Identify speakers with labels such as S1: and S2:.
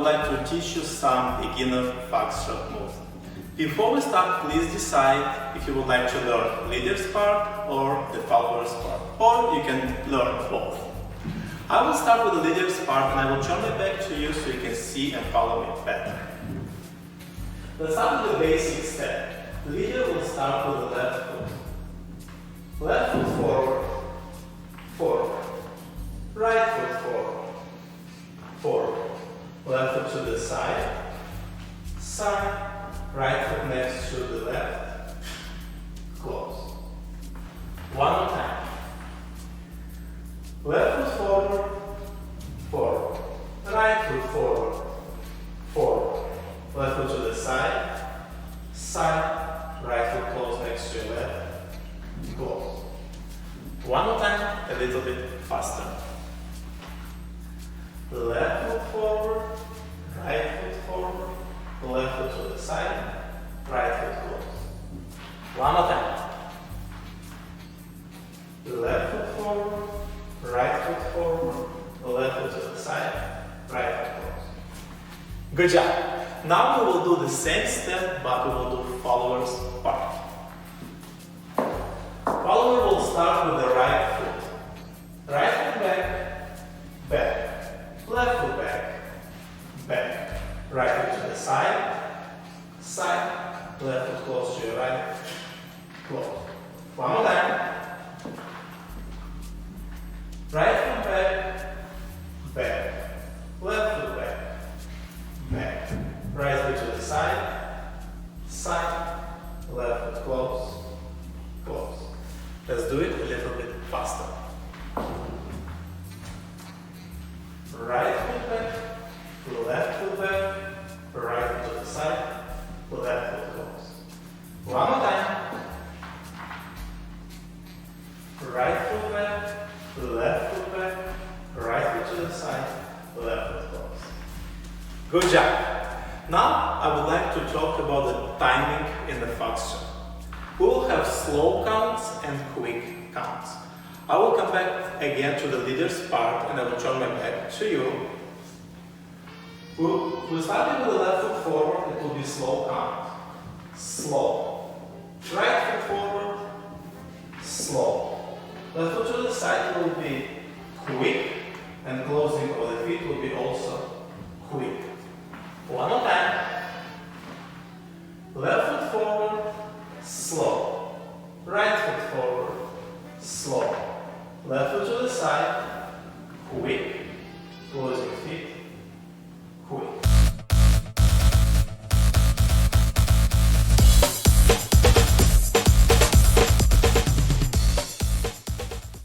S1: like to teach you some beginner Foxtrot moves. Before we start, please decide if you would like to learn leader's part or the follower's part, or you can learn both. I will start with the leader's part and I will turn my back to you so you can see and follow me better. Let's start with the basic step. The leader will start with the left foot. Left foot forward, forward. Right foot forward, forward. Left foot to the side, side. Right foot next to the left, close. One more time. Left foot forward, forward. Right foot forward, forward. Left foot to the side, side. Right foot close next to your left, close. One more time, a little bit faster. Left foot forward, right foot forward. Left foot to the side, right foot close. One more time. Left foot forward, right foot forward, left foot to the side, right foot close. Good job. Now we will do the same step, but we will do follower's part. Follower will start with the right foot. Right foot back, back. Left foot back, back. Right foot to the side, side, left foot close to your right, close. One more time. Right foot back, back. Left foot back, back. Right foot to the side, side, left foot close, close. Let's do it a little bit faster. Right foot back, left foot back, right foot to the side, left foot close. One more time. Right foot back, left foot back, right foot to the side, left foot close. Good job. Now I would like to talk about the timing in the Foxtrot. We will have slow counts and quick counts. I will come back again to the leader's part and I will turn my back to you. We'll start with the left foot forward, it will be slow count. Slow. Right foot forward, slow. Left foot to the side will be quick, and closing of the feet will be also quick. One more time. Left foot forward, slow. Right foot forward, slow. Left foot to the side, quick.